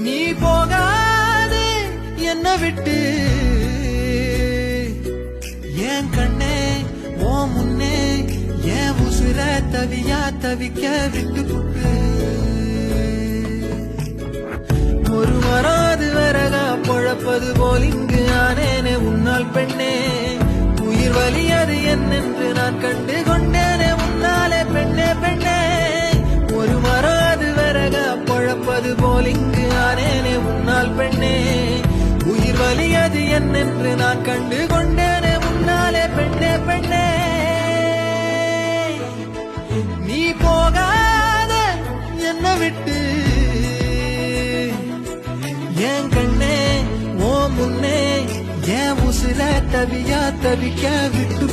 நீ போகாதே என்ன விட்டு என் கண்ணே ஓ முன்னே என் உசுர தவியா தவிக்க விட்டு புட்டு ஒரு மராது வரகா பொழப்பது போல் இங்கு ஆனேனே உன்னால் பெண்ணே உயிர் வலியது என்னென்று நான் கண்டு கொண்டேனே உன்னாலே பெண்ணே பெண்ணே ஒரு மராது வரகா பொழப்பது போல் இங்கு ஆனேனே உன்னால் பெண்ணே உயிர் வலியது என்னென்று நான் கண்டு கொண்டேனே உன்னாலே பெண்ணே பெண்ணே நீ போகாத என்ன விட்டு என் கண்ணே ஓ முன்னே என் உசுர தவியா தவிக்க விட்டு